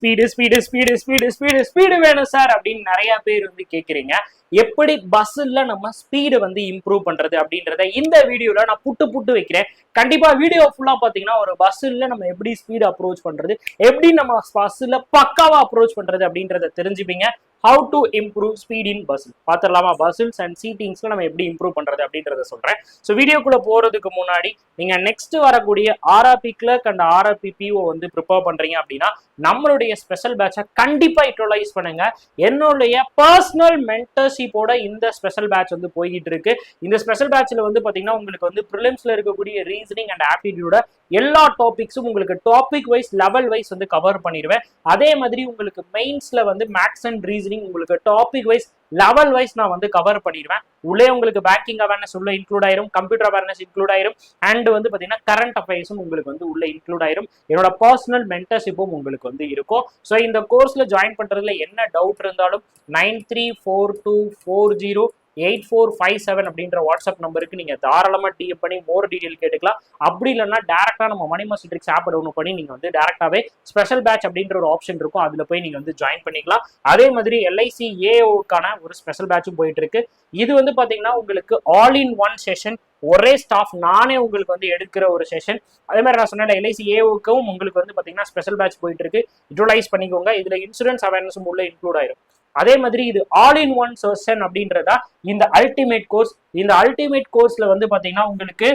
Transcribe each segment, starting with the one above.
Speed speed speed speed speed speed வேணும் sir அப்படின்னு நிறைய பேர் வந்து கேட்குறீங்க. எப்படி பஸ்ஸில் நம்ம ஸ்பீடு வந்து இம்ப்ரூவ் பண்றது அப்படின்றத இந்த வீடியோல நான் புட்டு வைக்கிறேன். கண்டிப்பா வீடியோ ஃபுல்லா பாத்தீங்கன்னா ஒரு பஸ்ஸில் நம்ம எப்படி ஸ்பீடு அப்ரோச் பண்றது, எப்படி நம்ம பஸ்ஸில் பக்காவா அப்ரோச் பண்றது அப்படின்றத தெரிஞ்சுப்பீங்க. How to improve speed in puzzle பார்த்துடலாமா? பஸ்ஸில்ஸ் அண்ட் சீட்டிங்ஸ்ல நம்ம எப்படி இம்ப்ரூவ் பண்றது அப்படின்றத சொல்றேன். ஸோ வீடியோக்குள்ள போறதுக்கு முன்னாடி நீங்க நெக்ஸ்ட் வரக்கூடிய RRB clerk and RRB PO வந்து ப்ரிப்பேர் பண்றீங்க அப்படின்னா நம்மளுடைய ஸ்பெஷல் பேட்சை கண்டிப்பா யூட்டிலைஸ் பண்ணுங்க. என்னுடைய பர்சனல் மென்டர்ஷிப்போட இந்த ஸ்பெஷல் பேட்ச் வந்து போய்கிட்டு இருக்கு. இந்த ஸ்பெஷல் பேட்ச்ல வந்து பாத்தீங்கன்னா உங்களுக்கு வந்து ப்ரிலிம்ஸ்ல இருக்கக்கூடிய ரீசனிங் அண்ட் ஆப்டிடியூட எல்லா டாபிக்ஸும் உங்களுக்கு டாபிக் வைஸ் லெவல் வைஸ் வந்து கவர் பண்ணிடுவேன். அதே மாதிரி உங்களுக்கு மெயின்ஸ்ல வந்து மேத்ஸ் அண்ட் ரீசனிங் உங்களுக்கு டாபிக் வைஸ் லெவல் வைஸ் நான் வந்து கவர் பண்ணிடுவேன். உள்ளே உங்களுக்கு பேங்கிங் அவேர்னஸ் உள்ள இன்க்ளூட் ஆயிரும், கம்ப்யூட்டர் அவேர்னஸ் இன்க்ளூட் ஆயிரும், அண்ட் வந்து பாத்தீங்கன்னா கரண்ட் அஃபேர்ஸும் உங்களுக்கு வந்து உள்ள இன்க்ளூட் ஆயிரும். என்னோட பர்சனல் மென்டர்ஷிப்பும் உங்களுக்கு வந்து இருக்கும். ஸோ இந்த கோர்ஸ்ல ஜாயின் பண்றதுல என்ன டவுட் இருந்தாலும் 9342408457 அப்படின்ற வாட்ஸ்அப் நம்பருக்கு நீங்க தாராளமா டிஎம் பண்ணி மோர் டீடைல் கேட்டுக்கலாம். அப்படி இல்லைன்னா டேரக்டா நம்ம மணி மாஸ்டர் ட்ரிக்ஸ் ஆப் டவுன்லோட் பண்ணி நீங்க வந்து டேரக்டாவே ஸ்பெஷல் பேட்ச் அப்படின்ற ஒரு ஆப்ஷன் இருக்கும், அதுல போய் நீங்க வந்து ஜாயின் பண்ணிக்கலாம். அதே மாதிரி எல்ஐசி ஏஓக்கான ஒரு ஸ்பெஷல் பேட்சும் போயிட்டு இருக்கு. இது வந்து பாத்தீங்கன்னா உங்களுக்கு ஆல் இன் ஒன் செஷன், ஒரே ஸ்டாஃப் நானே உங்களுக்கு வந்து எடுக்கிற ஒரு செஷன். அதே மாதிரி நான் சொன்ன எல்ஐசி ஏஓக்கும் உங்களுக்கு வந்து பாத்தீங்கன்னா ஸ்பெஷல் பேட்ச் போயிட்டு இருக்கு, யூட்டிலைஸ் பண்ணிக்கோங்க. இதுல இன்சூரன்ஸ் அவேர்னஸும் உள்ள இன்க்ளூட் ஆயிரும். அதே மாதிரி இது ஆல் இன் ஒன் செஷன் அப்படின்றதா இந்த அல்டிமேட் கோர்ஸ். இந்த அல்டிமேட் கோர்ஸ்ல வந்து பாத்தீங்கன்னா உங்களுக்கு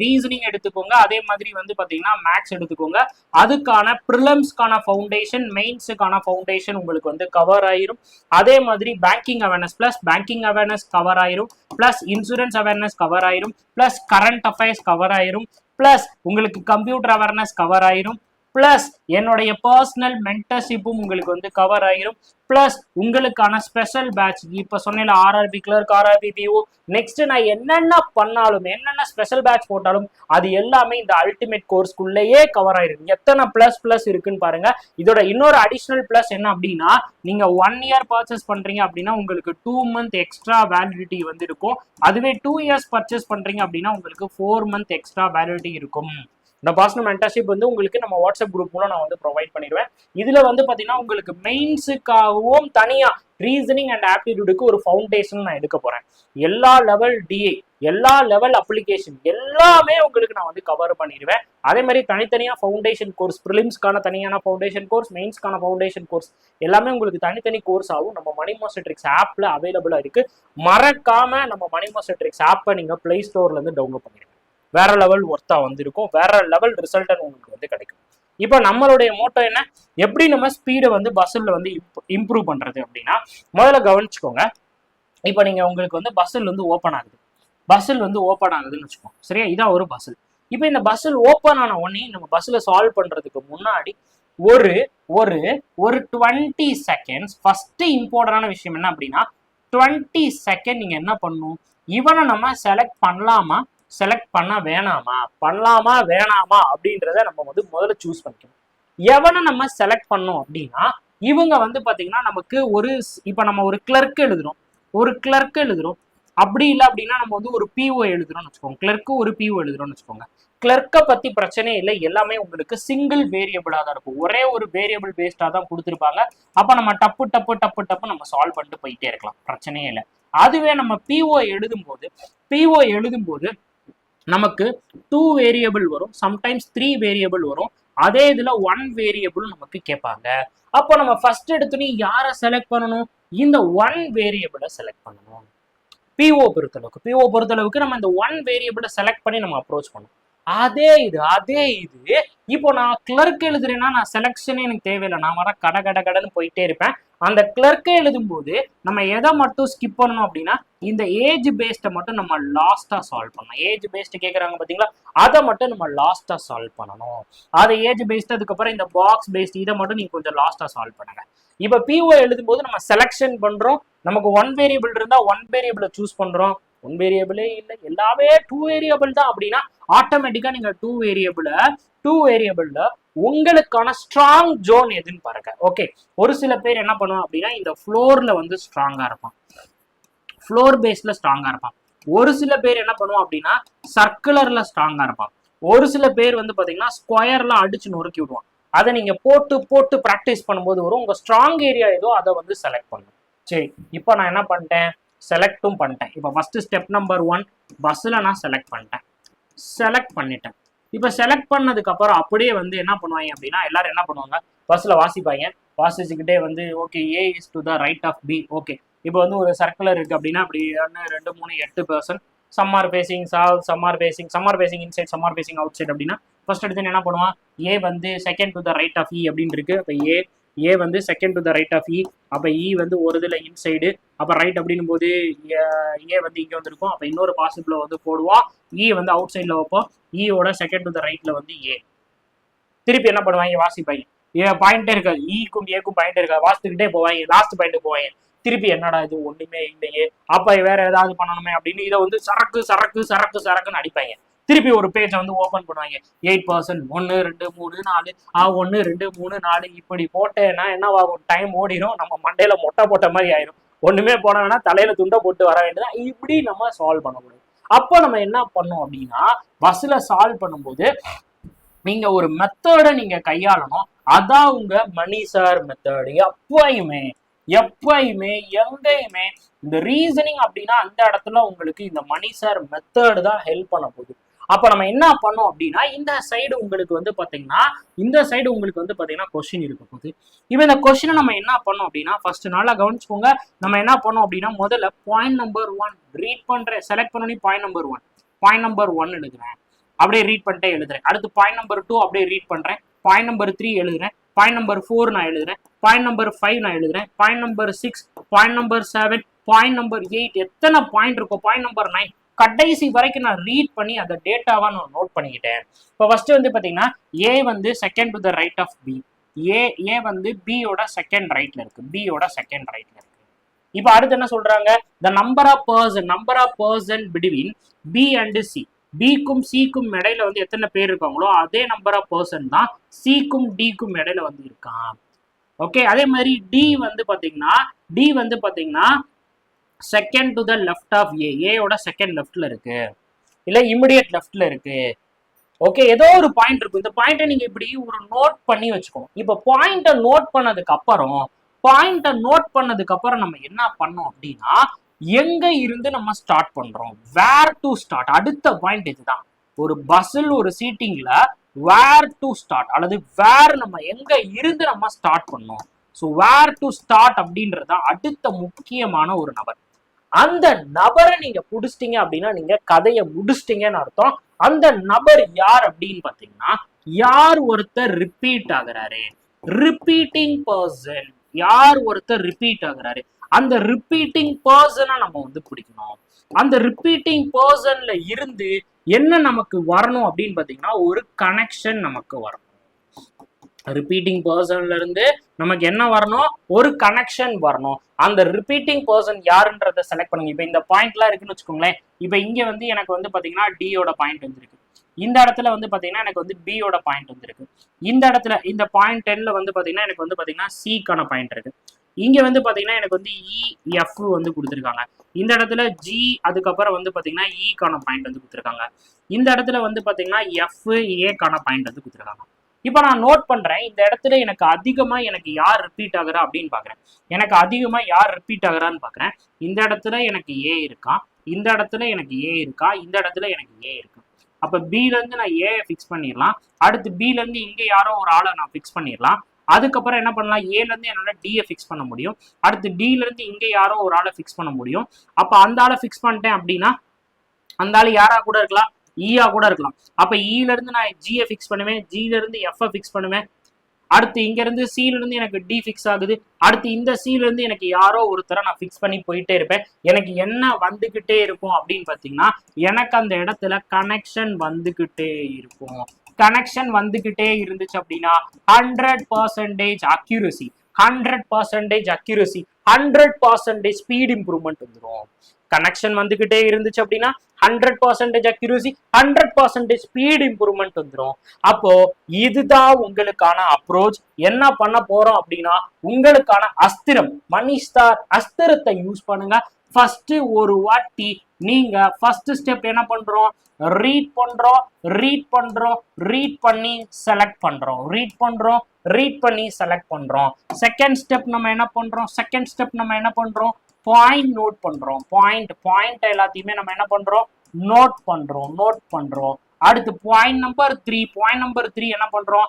ரீசனிங் எடுத்துக்கோங்க, அதே மாதிரி வந்து பாத்தீங்கன்னா மேத்ஸ் எடுத்துக்கோங்க. அதுக்கான ப்ரிலிம்ஸ்க்கான ஃபவுண்டேஷன், மெயின்ஸுக்கான ஃபவுண்டேஷன் உங்களுக்கு வந்து கவர் ஆயிரும். அதே மாதிரி banking awareness plus banking awareness cover ஆயிரும், பிளஸ் இன்சூரன்ஸ் அவேர்னஸ் கவர் ஆயிரும், பிளஸ் கரண்ட் அஃபேர்ஸ் கவர் ஆயிரும், பிளஸ் உங்களுக்கு கம்ப்யூட்டர் அவேர்னஸ் கவர் ஆயிரும், பிளஸ் என்னுடைய பர்சனல் மென்டர்ஷிப்பும் உங்களுக்கு வந்து கவர் ஆயிரும், பிளஸ் உங்களுக்கான ஸ்பெஷல் பேட்ச் இப்ப சொன்ன RRB clerk, RRB PO, next நான் என்னென்ன பண்ணாலும், என்னென்ன ஸ்பெஷல் பேட்ச் போட்டாலும் அது எல்லாமே இந்த அல்டிமேட் கோர்ஸ்க்குள்ளேயே கவர் ஆயிருக்கு. எத்தனை பிளஸ் இருக்குன்னு பாருங்க. இதோட இன்னொரு அடிஷனல் பிளஸ் என்ன அப்படின்னா, நீங்க 1 இயர் பர்ச்சேஸ் பண்றீங்க அப்படின்னா உங்களுக்கு 2 மந்த் எக்ஸ்ட்ரா வேலிடிட்டி வந்து இருக்கும். அதுவே 2 இயர்ஸ் பர்ச்சேஸ் பண்றீங்க அப்படின்னா உங்களுக்கு 4 மந்த் எக்ஸ்ட்ரா வேலிடிட்டி இருக்கும். இந்த பர்சனல் மென்டர்ஷிப் வந்து உங்களுக்கு நம்ம வாட்ஸ்அப் குரூப் மூலம் நான் வந்து ப்ரொவைட் பண்ணிடுவேன். இதுல வந்து பாத்தீங்கன்னா உங்களுக்கு மெயின்ஸுக்காகவும் தனியா ரீசனிங் அண்ட் ஆப்டிடியூடுக்கு ஒரு ஃபவுண்டேஷன் நான் எடுக்க போறேன். எல்லா லெவல் டிஏ, எல்லா லெவல் அப்ளிகேஷன் எல்லாமே உங்களுக்கு நான் வந்து கவர் பண்ணிடுவேன். அதே மாதிரி தனித்தனியா ஃபவுண்டேஷன் கோர்ஸ், ப்ரிலிம்ஸ்க்கான தனியான ஃபவுண்டேஷன் கோர்ஸ், மெயின்ஸ்க்கான ஃபவுண்டேஷன் கோர்ஸ் எல்லாமே உங்களுக்கு தனித்தனி கோர்ஸ் ஆகும். நம்ம மணி மாஸ்டர் ட்ரிக்ஸ் ஆப்ல அவைலபிளா இருக்கு. மறக்காம நம்ம மணி மாஸ்டர் ட்ரிக்ஸ் ஆப்பை நீங்க பிளே ஸ்டோர்ல இருந்து டவுன்லோட் பண்ணிடுங்க. வேற லெவல் ஒர்த்தா வந்திருக்கும், வேற லெவல் ரிசல்ட் உங்களுக்கு வந்து கிடைக்கும். இப்போ நம்மளுடைய மோட்டோ என்ன, எப்படி நம்ம ஸ்பீடை வந்து பஸ்ஸில் வந்து இம்ப்ரூவ் பண்றது அப்படின்னா, முதல்ல கவனிச்சுக்கோங்க. இப்போ நீங்க உங்களுக்கு வந்து பஸ்ஸில் வந்து ஓப்பன் ஆகுது, பஸ்ஸில் வந்து ஓப்பன் ஆகுதுன்னு வச்சுக்கோங்க, சரியா? இதான் ஒரு பஸ்ஸில். இப்போ இந்த பஸ்ஸில் ஓப்பன் ஆன உடனே நம்ம பஸ்ஸில் சால்வ் பண்றதுக்கு முன்னாடி ஒரு ஒரு ஒரு 20 செகண்ட்ஸ் ஃபர்ஸ்ட் இம்பார்ட்டன்டான விஷயம் என்ன அப்படின்னா, 20 செகண்ட் நீங்க என்ன பண்ணணும், இவனை நம்ம செலக்ட் பண்ணலாமா, செலக்ட் பண்ண வேணாமா, பண்ணலாமா வேணாமா அப்படின்றத நம்ம வந்து முதல்ல சூஸ் பண்ணிக்கணும். எவனை நம்ம செலக்ட் பண்ணோம் அப்படின்னா, இவங்க வந்து பாத்தீங்கன்னா நமக்கு ஒரு இப்ப நம்ம ஒரு கிளர்க் எழுதுறோம், அப்படி இல்லை அப்படின்னா நம்ம வந்து ஒரு பிஓ எழுதுறோம்னு வச்சுக்கோங்க. கிளர்க்கு ஒரு பிஓ எழுதுறோம்னு வச்சுக்கோங்க. கிளர்க்கை பத்தி பிரச்சனையே இல்லை, எல்லாமே உங்களுக்கு சிங்கிள் வேரியபிளா தான் இருக்கும், ஒரே ஒரு வேரியபிள் பேஸ்டா தான் கொடுத்துருப்பாங்க. அப்ப நம்ம டப்பு நம்ம சால்வ் பண்ணிட்டு போயிட்டே இருக்கலாம், பிரச்சனையே இல்லை. அதுவே நம்ம பிஓ எழுதும்போது நமக்கு 2 வேரியபிள் வரும், சம்டைம்ஸ் 3 வேரியபிள் வரும். அதே இதுல 1 வேரியபிள் நமக்கு கேட்பாங்க. அப்போ நம்ம ஃபர்ஸ்ட் எடுத்துன்னு யாரை செலக்ட் பண்ணணும், இந்த 1 வேரியபிளை செலக்ட் பண்ணணும். பிஓ பொறுத்தளவுக்கு நம்ம இந்த 1 வேரியபிளை செலக்ட் பண்ணி நம்ம அப்ரோச் பண்ணணும். அதே இது இப்போ நான் கிளர்க் எழுதுறேன்னா நான் செலக்ஷனே எனக்கு தேவையில்லை, நான் வர கடன்னு போயிட்டே இருப்பேன். அந்த கிளர்க்கை எழுதும் போது நம்ம எதை மட்டும் ஸ்கிப் பண்ணணும் அப்படின்னா, இந்த ஏஜ் பேஸ்ட மட்டும் நம்ம லாஸ்டா சால்வ் பண்ணணும். ஏஜ் பேஸ்ட் கேட்கறாங்க பாத்தீங்களா, அதை மட்டும் நம்ம லாஸ்டா சால்வ் பண்ணணும். அது ஏஜ் பேஸ்ட், அதுக்கப்புறம் இந்த பாக்ஸ் பேஸ்ட் இதை மட்டும் நீங்க கொஞ்சம் லாஸ்டா சால்வ் பண்ணுங்க. இப்ப பிஓ எழுதும் போது நம்ம செலக்ஷன் பண்றோம், நமக்கு 1 வேரியபிள் இருந்தா 1 வேரியபிளை சூஸ் பண்றோம். 1 வேரியபிளே இல்லை, எல்லாமே 2 வேரியபிள் தான் அப்படின்னா ஆட்டோமேட்டிக்கா நீங்க 2 வேரியபிள்ல உங்களுக்கான ஸ்ட்ராங் ஜோன் எதுன்னு பாருங்க. ஓகே, ஒரு சில பேர் என்ன பண்ணுவாங்க அப்படின்னா இந்த ஃப்ளோர்ல வந்து ஸ்ட்ராங்கா இருப்பான், ஃப்ளோர் பேஸ்ல ஸ்ட்ராங்கா இருப்பான். ஒரு சில பேர் என்ன பண்ணுவான் அப்படின்னா சர்க்குலர்ல ஸ்ட்ராங்கா இருப்பான். ஒரு சில பேர் வந்து பாத்தீங்கன்னா ஸ்கொயர்ல அடிச்சு நொறுக்கி விடுவான். அதை நீங்க போட்டு போட்டு ப்ராக்டிஸ் பண்ணும்போது வரும். உங்க ஸ்ட்ராங் ஏரியா ஏதோ அதை வந்து செலக்ட் பண்ணும். சரி, இப்போ நான் என்ன பண்ணிட்டேன், செலக்டும் பண்ணிட்டேன். இப்போ ஃபர்ஸ்ட் ஸ்டெப் நம்பர் 1 பஸ்ஸில் நான் செலக்ட் பண்ணிட்டேன். இப்போ செலக்ட் பண்ணதுக்கு அப்புறம் அப்படியே வந்து என்ன பண்ணுவாங்க அப்படின்னா, எல்லாரும் என்ன பண்ணுவாங்க, பஸ்ஸில் வாசிச்சுக்கிட்டே வந்து okay A is to the right of B. Okay, இப்போ வந்து ஒரு சர்க்குலர் இருக்கு அப்படின்னா அப்படி 1 2 3 8%, some are facing south, some are facing inside, some are facing outside அப்படின்னா ஃபர்ஸ்ட் எடுத்து என்ன பண்ணுவான், ஏ வந்து second to the right of E அப்படின்னு இருக்கு. அப்போ ஏ வந்து second to the right of E. அப்போ இ வந்து ஒரு இதில் இன்சைடு, அப்போ ரைட் அப்படின்னும் போது ஏ வந்து இங்கே வந்துருக்கும். அப்போ இன்னொரு பாசிபிளை வந்து போடுவோம், இ வந்து அவுட் சைடில் வைப்போம். ஈயோட செகண்ட் டு த ரைட்ல வந்து ஏ. திருப்பி என்ன பண்ணுவாங்க, வாசிப்பாங்க, பாயிண்டே இருக்காது, ஈக்கும் ஏக்கும் பாயிண்டே இருக்காது, வாசித்துக்கிட்டே போவாங்க, லாஸ்ட் பாயிண்ட் போவாங்க. திருப்பி என்னடா இது ஒண்ணுமே இல்லையே, அப்ப வேற ஏதாவது பண்ணணுமே அப்படின்னு இதை வந்து சரக்குன்னு அடிப்பாங்க. திருப்பி ஒரு பேஜை வந்து ஓபன் பண்ணுவாங்க, 8% 1 2 3 4 1 2 3 4 இப்படி போட்டேன்னா என்னவாகும், டைம் ஓடிடும், நம்ம மண்டையில மொட்டை போட்ட மாதிரி ஆயிரும். ஒண்ணுமே போன வேணா தலையில துண்டை போட்டு வர வேண்டியதா. இப்படி நம்ம சால்வ் பண்ணக்கூடாது. அப்போ நம்ம என்ன பண்ணோம் அப்படின்னா, பஸ்ல சால்வ் பண்ணும்போது நீங்க ஒரு மெத்தடை நீங்க கையாளணும். அதான் உங்க மணி சார் மெத்தட். எப்பயுமே எங்கேயுமே இந்த ரீசனிங் அப்படின்னா அந்த இடத்துல உங்களுக்கு இந்த மணி சார் மெத்தட் தான் ஹெல்ப் பண்ண போகுது. அப்ப நம்ம என்ன பண்ணோம் அப்படின்னா, இந்த சைடு உங்களுக்கு வந்து பாத்தீங்கன்னா கொஸ்டின் இருக்க போகுது. இப்ப இந்த கொஸ்டினை நம்ம என்ன பண்ணோம் அப்படின்னா, ஃபர்ஸ்ட் நாளா கவனிச்சுக்கோங்க, நம்ம என்ன பண்ணோம் அப்படின்னா, முதல்ல பாயிண்ட் நம்பர் 1 ரீட் பண்றேன். செலக்ட் பண்ணி பாயிண்ட் நம்பர் 1 எழுதுறேன், அப்படியே ரீட் பண்ணிட்டே எழுதுறேன். அடுத்து பாயிண்ட் நம்பர் 2 அப்படியே ரீட் பண்றேன். பாயிண்ட் நம்பர் 3 எழுதுறேன். பாயிண்ட் நம்பர் 4 நான் எழுதுறேன். பாயிண்ட் நம்பர் 5 நான் எழுதுறேன். Point number 6, point number 7, point number 8, எத்தனை பாயிண்ட் இருக்கோ, பாயிண்ட் நம்பர் 9 கடைசி வரைக்கும் நான் ரீட் பண்ணி அந்த டேட்டாவா நான் நோட் பண்ணிக்கிட்டேன். இப்போ ஃபர்ஸ்ட் வந்து பாத்தீங்கன்னா, ஏ வந்து second to the right of B. A வந்து பியோட செகண்ட் ரைட்ல இருக்கு. இப்போ அடுத்து என்ன சொல்றாங்க, the number of person between B and C. பிக்கும் சிக்கும் இடையில வந்து எத்தனை பேர் இருக்காங்களோ அதே நம்பர் ஆஃப் பர்சன் தான் சிக்கும் டிக்கும் இடையில வந்து இருக்கான். ஓகே, அதே மாதிரி டி வந்து பாத்தீங்கன்னா second to the left of ஏயோட செகண்ட் லெஃப்ட்ல இருக்கு, இல்ல இமிடியட் லெஃப்ட்ல இருக்கு. ஓகே, ஏதோ ஒரு பாயிண்ட் இருக்கும். இந்த பாயிண்ட்டை நீங்க இப்படி ஒரு நோட் பண்ணி வச்சுக்கணும். இப்போ பாயிண்ட்டை நோட் பண்ணதுக்கு அப்புறம் நம்ம என்ன பண்ணோம் அப்படின்னா, எங்க இருந்து நம்ம ஸ்டார்ட் பண்றோம், வேர் டு ஸ்டார்ட். அடுத்த பாயிண்ட் இதுதான். ஒரு பஸ்ஸில் ஒரு சீட்டிங்ல வேர் டு ஸ்டார்ட் அல்லது வேர் நம்ம எங்க இருந்து நம்ம ஸ்டார்ட் பண்ணோம். ஸோ வேர் டு ஸ்டார்ட் அப்படின்றது அடுத்த முக்கியமான ஒரு நபர். அந்த நபரை நீங்க புடிச்சிட்டீங்க அப்படின்னா நீங்க கதையை முடிச்சிட்டீங்கன்னு அர்த்தம். அந்த நபர் யார் அப்படின்னு பாத்தீங்கன்னா, யார் ஒருத்தர் ரிப்பீட் ஆகுறாரு, ரிப்பீட்டிங் பர்சன். யார் ஒருத்தர் ரிப்பீட் ஆகுறாரு, அந்த ரிப்பீட்டிங் பர்சனை நம்ம வந்து பிடிக்கணும். அந்த ரிப்பீட்டிங் பர்சன்ல இருந்து என்ன நமக்கு வரணும் அப்படின்னு பாத்தீங்கன்னா, ஒரு கனெக்ஷன் நமக்கு வரணும். ரிப்பீட்டிங் பர்சன்ல இருந்து நமக்கு என்ன வரணும், ஒரு கனெக்ஷன் வரணும். அந்த ரிப்பீட்டிங் பர்சன் யாருன்றத செலக்ட் பண்ணுங்க. இப்ப இந்த பாயிண்ட்லாம் இருக்குன்னு வச்சுக்கோங்களேன். இப்ப இங்க வந்து எனக்கு வந்து பாத்தீங்கன்னா டியோட பாயிண்ட் வந்துருக்கு. இந்த இடத்துல வந்து பாத்தீங்கன்னா எனக்கு வந்து பியோட பாயிண்ட் வந்துருக்கு. இந்த இடத்துல இந்த பாயிண்ட் 10ல வந்து பாத்தீங்கன்னா எனக்கு வந்து பாத்தீங்கன்னா சிக்கான பாயிண்ட் இருக்கு. இங்க வந்து பாத்தீங்கன்னா எனக்கு வந்து இஎஃப் வந்து கொடுத்துருக்காங்க. இந்த இடத்துல ஜி, அதுக்கப்புறம் வந்து பாத்தீங்கன்னா இக்கான பாயிண்ட் வந்து கொடுத்துருக்காங்க. இந்த இடத்துல வந்து பாத்தீங்கன்னா எஃப் ஏக்கான பாயிண்ட் வந்து கொடுத்துருக்காங்க. இப்போ நான் நோட் பண்றேன், இந்த இடத்துல எனக்கு அதிகமா யார் ரிப்பீட் ஆகுறா அப்படின்னு பாக்குறேன். இந்த இடத்துல எனக்கு ஏ இருக்கா, இந்த இடத்துல எனக்கு ஏ இருக்கா, இந்த இடத்துல எனக்கு ஏ இருக்கு. அப்ப பில இருந்து நான் ஏ ஃபிக்ஸ் பண்ணிடலாம். அடுத்து பில இருந்து இங்க யாரோ ஒரு ஆளை நான் ஃபிக்ஸ் பண்ணிடலாம். அதுக்கப்புறம் என்ன பண்ணலாம், ஏல இருந்து என்னால டியை ஃபிக்ஸ் பண்ண முடியும். அடுத்து டில இருந்து இங்க யாரோ ஒரு ஆளை ஃபிக்ஸ் பண்ண முடியும். அப்ப அந்த ஆளை ஃபிக்ஸ் பண்ணிட்டேன் அப்படின்னா அந்த ஆளு யாரா கூட இருக்கலாம், ஈயா கூட இருக்கலாம். அப்ப ஈல இருந்து நான் ஜியை ஃபிக்ஸ் பண்ணுவேன், ஜில இருந்து எஃப் ஃபிக்ஸ் பண்ணுவேன். அடுத்து இங்க இருந்து சில இருந்து எனக்கு டி ஃபிக்ஸ் ஆகுது. அடுத்து இந்த சில இருந்து எனக்கு யாரோ ஒருத்தரை நான் ஃபிக்ஸ் பண்ணி போயிட்டே இருப்பேன். எனக்கு என்ன வந்துகிட்டே இருக்கும் அப்படின்னு பாத்தீங்கன்னா, எனக்கு அந்த இடத்துல கனெக்ஷன் வந்துகிட்டே இருக்கும். கனெக்ஷன் வந்துகிட்டே இருந்துச்சு அப்படின்னா 100% அக்யூரசி, 100% ஸ்பீட் இம்ப்ரூவ்மெண்ட் வந்துடும். கனெக்ஷன் வந்துகிட்டே இருந்துச்சு அப்படின்னா 100% அக்யூரசி, 100% ஸ்பீட் இம்ப்ரூவ்மெண்ட் வந்துடும். அப்போ இதுதான் உங்களுக்கான அப்ரோச். என்ன பண்ண போறோம் அப்படின்னா, உங்களுக்கான அஸ்திரம், மணி ஸ்டார் அஸ்திரத்தை யூஸ் பண்ணுங்க. ஃபர்ஸ்ட் ஒரு வாட்டி நீங்க ஃபர்ஸ்ட் ஸ்டெப் என்ன பண்றோம், ரீட் பண்றோம், ரீட் பண்ணி செலக்ட் பண்றோம், ரீட் பண்ணி செலக்ட் பண்றோம். செகண்ட் ஸ்டெப் நம்ம என்ன பண்றோம், பாயிண்ட் நோட் பண்றோம். பாயிண்ட் எல்லாத்தையுமே நம்ம என்ன பண்றோம், நோட் பண்றோம். அடுத்து பாயிண்ட் நம்பர் 3 என்ன பண்றோம்,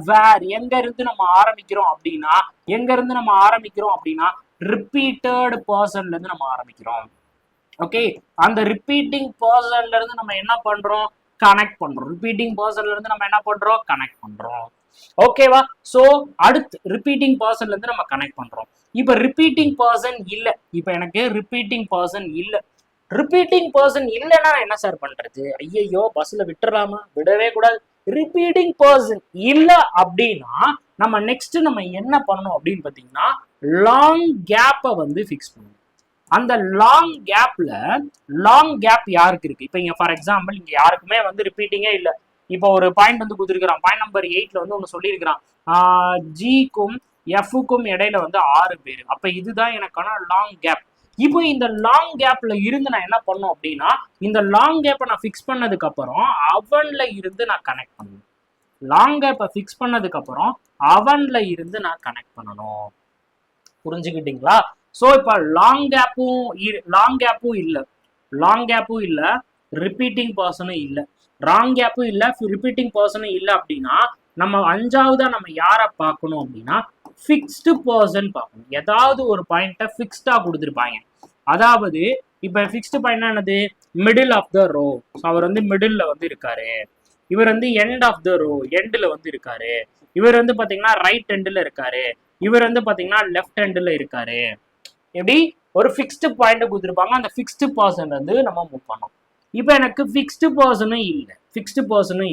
வேர் எங்க இருந்து நம்ம ஆரம்பிக்கிறோம் அப்படின்னா ரிப்பீட்டட் பர்சன்ல இருந்து நம்ம ஆரம்பிக்கிறோம். ஓகே, அந்த ரிப்பீட்டிங் பர்சன்ல இருந்து நம்ம என்ன பண்றோம், கனெக்ட் பண்றோம். ஓகேவா? சோ அடுத்து ரிப்பீட்டிங் பர்சன்ல இருந்து நம்ம கனெக்ட் பண்றோம். இப்ப ரிப்பீட்டிங் பர்சன் இல்ல, இப்ப எனக்கு ரிப்பீட்டிங் பர்சன் இல்லைன்னா என்ன சார் பண்றது, ஐயோ பஸ்ல விட்டுறாமா, விடவே கூடாது. ரிப்பீட்டிங் பர்சன் இல்ல அப்படின்னா நம்ம நெக்ஸ்ட் நம்ம என்ன பண்ணணும் அப்படின்னு பாத்தீங்கன்னா லாங் கேப்பை வந்து ஃபிக்ஸ் பண்ணணும். அந்த லாங் கேப் யாருக்கு இருக்கு, இப்ப இங்க ஃபார் எக்ஸாம்பிள் இங்க யாருக்குமே வந்து ரிப்பீட்டிங்கே இல்ல. இப்போ ஒரு பாயிண்ட் வந்து கொடுத்துருக்கான், பாயிண்ட் நம்பர் 8ல வந்து ஒன்னு சொல்லியிருக்கிறான், ஜிக்கும் எஃப்க்கும் இடையில வந்து 6 பேர். அப்ப இதுதான் எனக்கான லாங் கேப். இப்போ இந்த லாங் கேப்ல இருந்து நான் என்ன பண்ணும் அப்படின்னா இந்த லாங் கேப்பை நான் ஃபிக்ஸ் பண்ணதுக்கு அப்புறம் அவன்ல இருந்து நான் கனெக்ட் பண்ணணும். லாங் கேப்பை ஃபிக்ஸ் பண்ணதுக்கு அப்புறம் அவன்ல இருந்து நான் கனெக்ட் பண்ணணும். புரிஞ்சுக்கிட்டீங்களா? ஸோ இப்போ லாங் கேப்பும் இல்லை, ரிப்பீட்டிங் பர்சனும் இல்லை, ரிப்பீட்டிங் பர்சனும் இல்லை அப்படின்னா நம்ம அஞ்சாவதா நம்ம யாரை பார்க்கணும் அப்படின்னா ஃபிக்ஸ்டு பர்சன் பார்க்கணும். ஏதாவது ஒரு பாயிண்ட்டை ஃபிக்ஸ்டா கொடுத்துருப்பாங்க. அதாவது இப்போ ஃபிக்ஸ்டு பாயிண்ட் என்னது, மிடில் ஆஃப் த ரோ. அவர் வந்து மிடில்ல வந்து இருக்காரு, இவர் வந்து எண்ட் ஆஃப் த ரோ எண்டில் வந்து இருக்காரு, இவர் வந்து பார்த்தீங்கன்னா ரைட் ஹேண்டில் இருக்காரு, இவர் வந்து பார்த்தீங்கன்னா லெஃப்ட் ஹேண்டில் இருக்காரு. எப்படி ஒரு ஃபிக்ஸ்டு பாயிண்ட் கொடுத்துருப்பாங்க, அந்த ஃபிக்ஸ்டு பர்சன் வந்து நம்ம மூவ் பண்ணோம். இப்போ எனக்கு ஃபிக்ஸ்டு பர்சனும்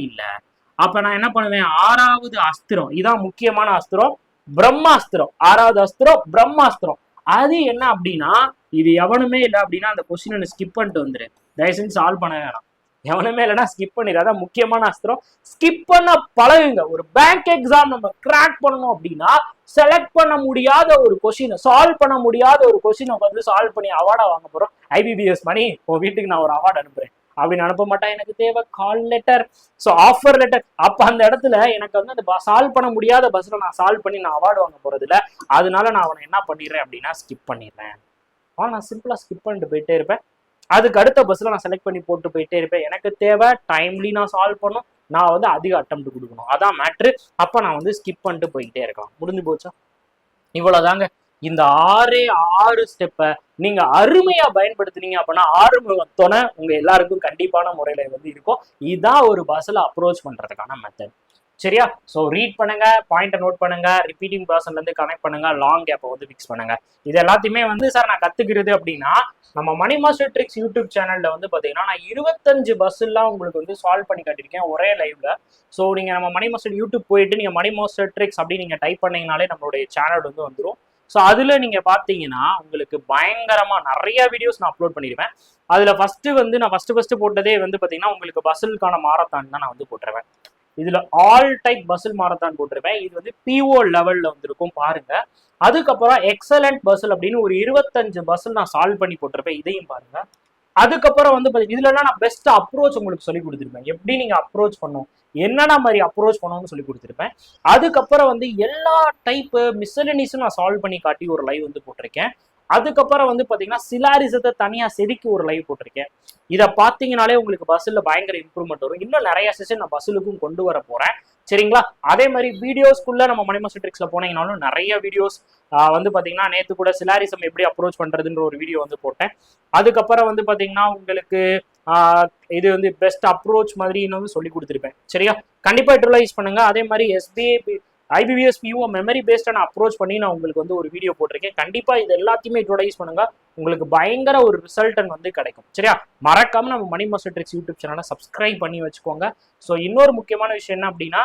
இல்லை, அப்ப நான் என்ன பண்ணுவேன், 6வது அஸ்திரம், இதான் முக்கியமான அஸ்திரம், பிரம்மாஸ்திரம். 6வது அஸ்திரம் பிரம்மாஸ்திரம். அது என்ன அப்படின்னா இது எவனுமே இல்லை அப்படின்னா அந்த கொஸ்டினை ஸ்கிப் பண்ணிட்டு வந்துரு, தயவு செஞ்சு சால்வ் பண்ண வேணாம். எவனுமே இல்லைன்னா ஸ்கிப் பண்ணிடு, அதான் முக்கியமான அஸ்திரம். ஸ்கிப் பண்ண பழகுங்க. ஒரு பேங்க் எக்ஸாம் நம்ம கிராக் பண்ணணும் அப்படின்னா செலக்ட் பண்ண முடியாத ஒரு கொஸ்டினை, சால்வ் பண்ண முடியாத ஒரு கொஸ்டினை வந்து சால்வ் பண்ணி அவார்டா வாங்க போறோம். ஐபிபிஎஸ் மணி உன் வீட்டுக்கு நான் ஒரு அவார்டு அனுப்புறேன் அப்படின்னு அனுப்ப மாட்டேன், எனக்கு தேவை call letter, so offer letter. அப்ப அந்த இடத்துல எனக்கு வந்து அந்த சால்வ் பண்ண முடியாத பஸ்ல நான் சால்வ் பண்ணி நான் அவார்டு வாங்க போறது இல்லை. அதனால நான் அவனை என்ன பண்ணிடுறேன் அப்படின்னா ஸ்கிப் பண்ணிடுறேன். நான் சிம்பிளா ஸ்கிப் பண்ணிட்டு போயிட்டே இருப்பேன். அதுக்கு அடுத்த பஸ்ல நான் செலக்ட் பண்ணி போட்டு போயிட்டே இருப்பேன். எனக்கு தேவை டைம்லி நான் சால்வ் பண்ணும், நான் வந்து அதிக அட்டெம்ப்ட் கொடுக்கணும், அதான் மேட்ரு. அப்ப நான் வந்து ஸ்கிப் பண்ணிட்டு போயிட்டே இருக்கலாம். முடிஞ்சு போச்சா? இவ்வளவுதாங்க. இந்த 6 ஸ்டெப்பை நீங்க அருமையா பயன்படுத்தினீங்க அப்படின்னா ஆறுமுகத்தோன உங்க எல்லாருக்கும் கண்டிப்பான முறையில வந்து இருக்கும். இதுதான் ஒரு பஸ்ல அப்ரோச் பண்றதுக்கான மெத்தட். சரியா? ஸோ ரீட் பண்ணுங்க, பாயிண்ட்டை நோட் பண்ணுங்க, ரிப்பீட்டிங் பர்சன்ல இருந்து கனெக்ட் பண்ணுங்க, லாங் கேப்பை வந்து ஃபிக்ஸ் பண்ணுங்க. இது எல்லாத்தையுமே வந்து சார் நான் கத்துக்கிறது அப்படின்னா நம்ம மணி மாஸ்டர் ட்ரிக்ஸ் யூடியூப் சேனல்ல வந்து பாத்தீங்கன்னா நான் 25 பஸ்லாம் உங்களுக்கு வந்து சால்வ் பண்ணி காட்டியிருக்கேன் ஒரே லைவ்ல. ஸோ நீங்க நம்ம மணி மாஸ்டர் யூடியூப் போயிட்டு நீங்க மணி மாஸ்டர் ட்ரிக்ஸ் அப்படின்னு நீங்க டைப் பண்ணீங்கனாலே நம்மளுடைய சேனல் வந்து வந்துடும். ஸோ அதுல நீங்க பாத்தீங்கன்னா உங்களுக்கு பயங்கரமா நிறைய வீடியோஸ் நான் அப்லோட் பண்ணிருப்பேன். அதுல ஃபர்ஸ்ட் போட்டதே வந்து பாத்தீங்கன்னா உங்களுக்கு பஸ்ஸுக்கான மாரத்தான் தான் நான் வந்து போட்டுருவேன். இதுல ஆல் டைப் பஸ்ஸில் மாரத்தான் போட்டிருப்பேன். இது வந்து பிஓ லெவல்ல வந்திருக்கும் பாருங்க. அதுக்கப்புறம் எக்ஸலண்ட் பஸ்ஸில் அப்படின்னு ஒரு 25 பஸ்ஸில் நான் சால்வ் பண்ணி போட்டிருப்பேன், இதையும் பாருங்க. அதுக்கப்புறம் வந்து இதுலலாம் நான் பெஸ்ட் அப்ரோச் உங்களுக்கு சொல்லி கொடுத்துருப்பேன், எப்படி நீங்க அப்ரோச் பண்ணும், என்னென்ன மாதிரி அப்ரோச் பண்ணணும்னு சொல்லி கொடுத்துருப்பேன். அதுக்கப்புறம் வந்து எல்லா டைப் மிஸ்செலனிஸும் நான் சால்வ் பண்ணி காட்டி ஒரு லைவ் வந்து போட்டிருக்கேன். அதுக்கப்புறம் வந்து பாத்தீங்கன்னா சிலாரிசத்தை தனியா செதுக்கி ஒரு லைவ் போட்டிருக்கேன். இதை பார்த்தீங்கனாலே உங்களுக்கு பஸ்ஸில் பயங்கர இம்ப்ரூவ்மெண்ட் வரும். இன்னும் நிறைய செஷன் நான் பஸ்ஸுக்கும் கொண்டு வர போறேன். சரிங்களா? அதே மாதிரி வீடியோஸ்குள்ள நம்ம மணி மாஸ்டர் ட்ரிக்ஸ்ல போனீங்கனாலும் நிறைய வீடியோஸ் வந்து பாத்தீங்கன்னா நேற்று கூட சிலாரிசம் எப்படி அப்ரோச் பண்றதுன்ற ஒரு வீடியோ வந்து போட்டேன். அதுக்கப்புறம் வந்து பாத்தீங்கன்னா உங்களுக்கு இது வந்து பெஸ்ட் அப்ரோச் மாதிரி வந்து சொல்லி கொடுத்துருப்பேன். சரியா? கண்டிப்பா யூட்டிலைஸ் பண்ணுங்க. அதே மாதிரி எஸ்பிஐ ஐபிபிஎஸ் பிஓ மெமரி பேஸ்டான அப்ரோச் பண்ணி நான் உங்களுக்கு வந்து ஒரு வீடியோ போட்டிருக்கேன். கண்டிப்பா இது எல்லாத்தையுமே யூட்டிலைஸ் பண்ணுங்க, உங்களுக்கு பயங்கர ஒரு ரிசல்டன் வந்து கிடைக்கும். சரியா? மறக்காம நம்ம மணி மாஸ்டர் ட்ரிக்ஸ் யூடியூப் சேனலை சப்ஸ்கிரைப் பண்ணி வச்சுக்கோங்க. ஸோ இன்னொரு முக்கியமான விஷயம் என்ன அப்படின்னா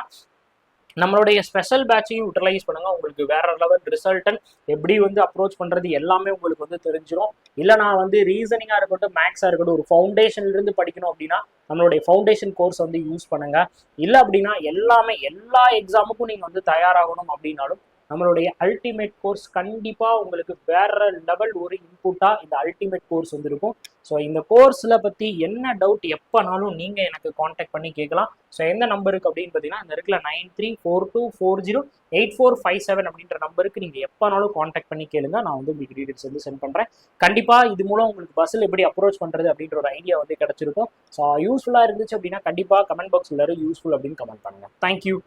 நம்மளுடைய ஸ்பெஷல் பேட்சையும் யூட்டிலைஸ் பண்ணுங்க. உங்களுக்கு வேற லெவல் ரிசல்டன் எப்படி வந்து அப்ரோச் பண்றது எல்லாமே உங்களுக்கு வந்து தெரிஞ்சிடும். இல்லை நான் வந்து ரீசனிங்கா இருக்கட்டும், மேக்ஸா இருக்கட்டும், ஒரு ஃபவுண்டேஷன்ல இருந்து படிக்கணும் அப்படின்னா நம்மளுடைய ஃபவுண்டேஷன் கோர்ஸ் வந்து யூஸ் பண்ணுங்க. இல்லை அப்படின்னா எல்லா எக்ஸாமுக்கும் நீங்க வந்து தயாராகணும் அப்படின்னாலும் நம்மளுடைய அல்டிமேட் கோர்ஸ் கண்டிப்பாக உங்களுக்கு வேற லெவல் ஒரு இன்புட்டாக இந்த அல்டிமேட் கோர்ஸ் வந்துருக்கும். ஸோ இந்த கோர்ஸில் பற்றி என்ன டவுட் எப்போனாலும் நீங்கள் எனக்கு காண்டாக்ட் பண்ணி கேட்கலாம். ஸோ எந்த நம்பருக்கு அப்படின்னு பார்த்தீங்கன்னா இந்த இருக்குல்ல 9342408457 அப்படின்ற நம்பருக்கு நீங்கள் எப்போனாலும் காண்டாக்ட் பண்ணி கேளுங்க. நான் வந்து உங்களுக்கு டீடைல்ஸ் வந்து சென்ட் பண்ணுறேன். கண்டிப்பாக இது மூலம் உங்களுக்கு பஸ்ஸில் எப்படி அப்ரோச் பண்ணுறது அப்படின்ற ஒரு ஐடியா வந்து கிடச்சிருக்கும். ஸோ யூஸ்ஃபுல்லாக இருந்துச்சு அப்படின்னா கண்டிப்பாக கமெண்ட் பாக்ஸில் யூஸ்ஃபுல் அப்படின்னு கமெண்ட் பண்ணுங்கள். தேங்க்யூ.